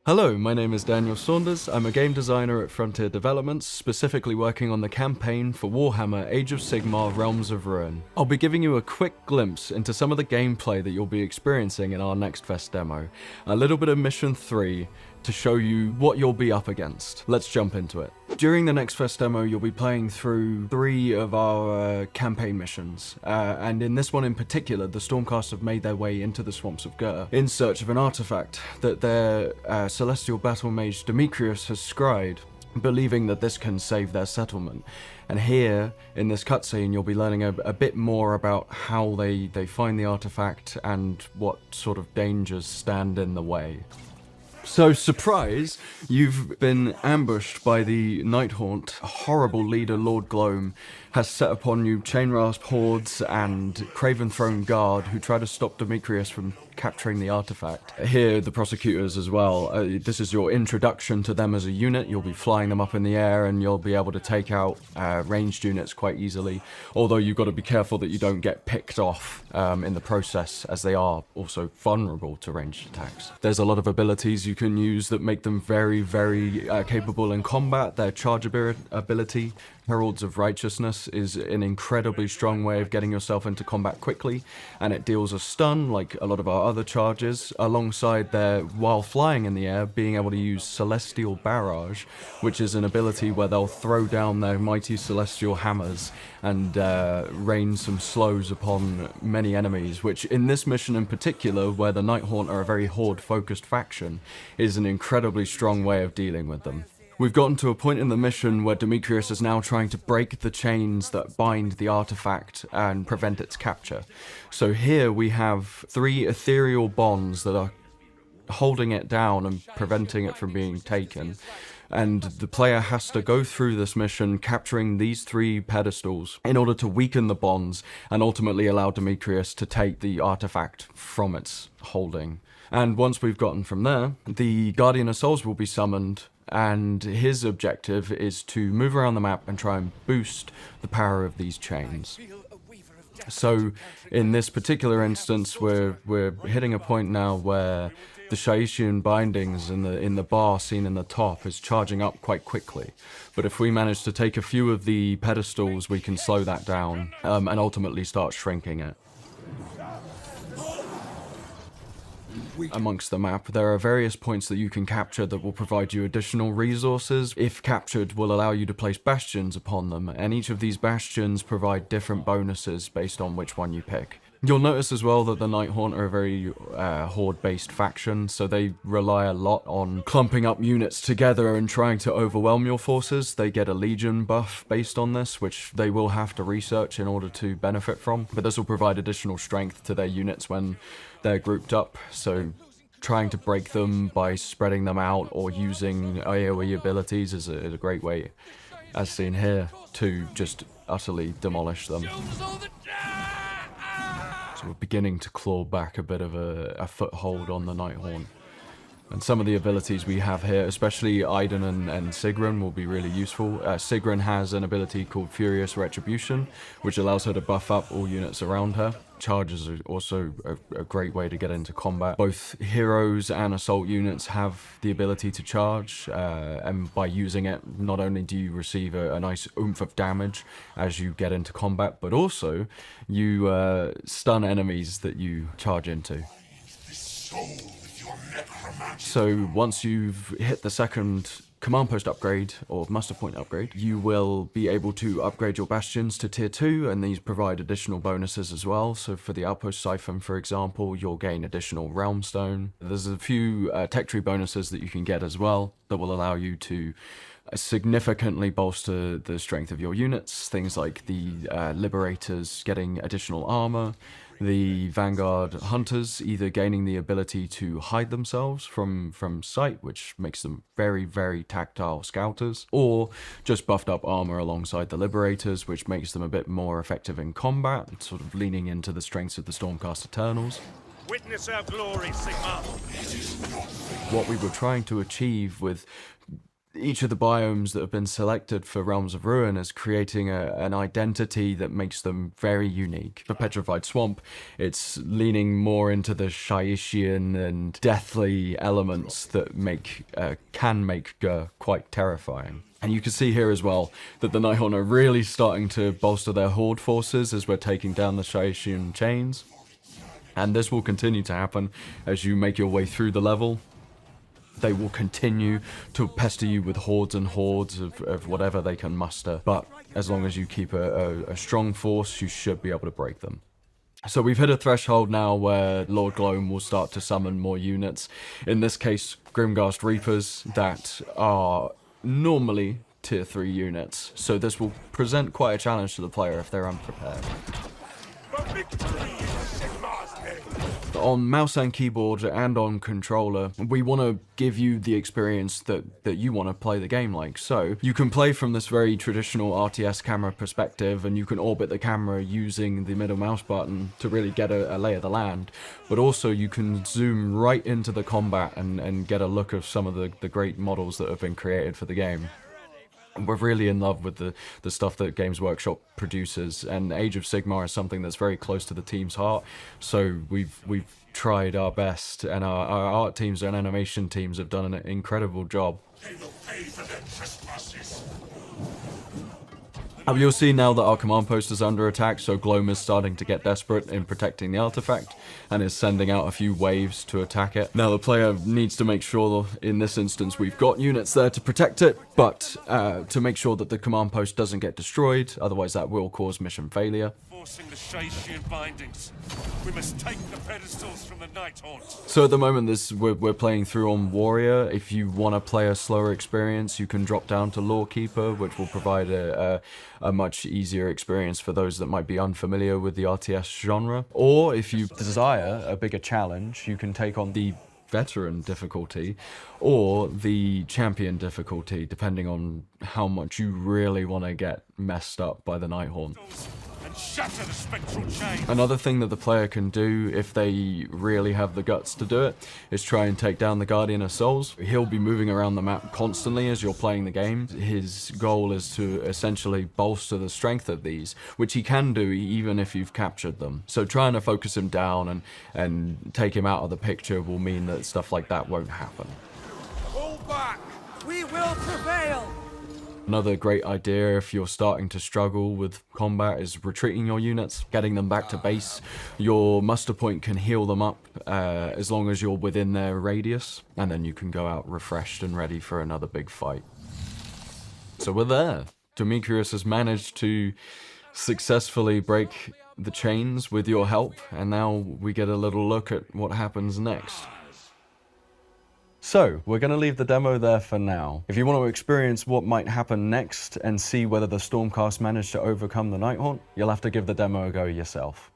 Hello, my name is Daniel Saunders. I'm a game designer at Frontier Developments, specifically working on the campaign for Warhammer Age of Sigmar Realms of Ruin. I'll be giving you a quick glimpse into some of the gameplay that you'll be experiencing in our Next Fest demo, a little bit of Mission 3 to show you what you'll be up against. Let's jump into it. During the Next Fest demo, you'll be playing through 3 of our campaign missions, and in this one in particular, the Stormcast have made their way into the Swamps of Gur in search of an artifact that their celestial battle mage Demetrius has scryed, believing that this can save their settlement. And here, in this cutscene, you'll be learning a bit more about how they find the artifact and what sort of dangers stand in the way. So, surprise, you've been ambushed by the Nighthaunt. A horrible leader, Lord Gloam, has set upon you Chainrasp hordes and Craven Throne Guard who try to stop Demetrius from capturing the artifact. Here, the prosecutors as well. This is your introduction to them as a unit. You'll be flying them up in the air and you'll be able to take out ranged units quite easily, although you've got to be careful that you don't get picked off in the process, as they are also vulnerable to ranged attacks. There's a lot of abilities you can use that make them very, very capable in combat. Their charge ability, Heralds of Righteousness, is an incredibly strong way of getting yourself into combat quickly, and it deals a stun like a lot of our other charges, alongside their, while flying in the air, being able to use Celestial Barrage, which is an ability where they'll throw down their mighty celestial hammers and rain some slows upon many enemies, which in this mission in particular, where the Nighthaunt are a very horde-focused faction, is an incredibly strong way of dealing with them. We've gotten to a point in the mission where Demetrius is now trying to break the chains that bind the artifact and prevent its capture. So here we have 3 ethereal bonds that are holding it down and preventing it from being taken. And the player has to go through this mission capturing these 3 pedestals in order to weaken the bonds and ultimately allow Demetrius to take the artifact from its holding. And once we've gotten from there, the Guardian of Souls will be summoned, and his objective is to move around the map and try and boost the power of these chains. So in this particular instance, we're hitting a point now where the Shaishian bindings in the bar seen in the top is charging up quite quickly. But if we manage to take a few of the pedestals, we can slow that down and ultimately start shrinking it. Amongst the map, there are various points that you can capture that will provide you additional resources. If captured, will allow you to place bastions upon them, and each of these bastions provide different bonuses based on which one you pick. You'll notice as well that the Nighthaunt are a very horde-based faction, so they rely a lot on clumping up units together and trying to overwhelm your forces. They get a Legion buff based on this, which they will have to research in order to benefit from, but this will provide additional strength to their units when they're grouped up, so trying to break them by spreading them out or using AoE abilities is a great way, as seen here, to just utterly demolish them. So we're beginning to claw back a bit of a foothold on the Nighthaunt. And some of the abilities we have here, especially Aiden and Sigrun, will be really useful. Sigrun has an ability called Furious Retribution, which allows her to buff up all units around her. Charges are also a great way to get into combat. Both heroes and assault units have the ability to charge, and by using it, not only do you receive a nice oomph of damage as you get into combat, but also you stun enemies that you charge into. So once you've hit the second command post upgrade or muster point upgrade, you will be able to upgrade your bastions to tier 2, and these provide additional bonuses as well. So for the outpost siphon, for example, you'll gain additional realm stone. There's a few tech tree bonuses that you can get as well that will allow you to significantly bolster the strength of your units. Things like the liberators getting additional armor, the Vanguard Hunters either gaining the ability to hide themselves from sight, which makes them very, very tactile scouters, or just buffed up armor alongside the Liberators, which makes them a bit more effective in combat, sort of leaning into the strengths of the Stormcast Eternals. Witness our glory, Sigmar. What we were trying to achieve with each of the biomes that have been selected for Realms of Ruin is creating an identity that makes them very unique. For Petrified Swamp, it's leaning more into the Shaishian and deathly elements that can make Gur quite terrifying. And you can see here as well that the Nighthaunt are really starting to bolster their horde forces as we're taking down the Shaishian chains. And this will continue to happen as you make your way through the level. They will continue to pester you with hordes and hordes of whatever they can muster. But as long as you keep a strong force, you should be able to break them. So we've hit a threshold now where Lord Gloam will start to summon more units. In this case, Grimghast Reapers that are normally tier 3 units. So this will present quite a challenge to the player if they're unprepared. On mouse and keyboard and on controller, we want to give you the experience that you want to play the game like. So you can play from this very traditional RTS camera perspective, and you can orbit the camera using the middle mouse button to really get a lay of the land. But also you can zoom right into the combat and get a look of some of the great models that have been created for the game. We're really in love with the stuff that Games Workshop produces, and Age of Sigmar is something that's very close to the team's heart. So we've tried our best, and our art teams and animation teams have done an incredible job. They will pay for their trespasses. You'll see now that our command post is under attack, so Gloam is starting to get desperate in protecting the artifact and is sending out a few waves to attack it. Now the player needs to make sure, in this instance, we've got units there to protect it, but to make sure that the command post doesn't get destroyed, otherwise that will cause mission failure. Forcing the Shaishian bindings. We must take the pedestals from the Nighthaunt. So at the moment we're playing through on Warrior. If you want to play a slower experience, you can drop down to Lawkeeper, which will provide a much easier experience for those that might be unfamiliar with the RTS genre. Or if you desire a bigger challenge, you can take on the Veteran difficulty or the Champion difficulty, depending on how much you really want to get messed up by the Nighthaunt. Shatter the spectral chain. Another thing that the player can do, if they really have the guts to do it, is try and take down the Guardian of Souls. He'll be moving around the map constantly as you're playing the game. His goal is to essentially bolster the strength of these, which he can do even if you've captured them. So trying to focus him down and take him out of the picture will mean that stuff like that won't happen. Pull back! We will prevail! Another great idea if you're starting to struggle with combat is retreating your units, getting them back to base. Your muster point can heal them up as long as you're within their radius, and then you can go out refreshed and ready for another big fight. So we're there. Demetrius has managed to successfully break the chains with your help, and now we get a little look at what happens next. So, we're going to leave the demo there for now. If you want to experience what might happen next and see whether the Stormcast managed to overcome the Nighthaunt, you'll have to give the demo a go yourself.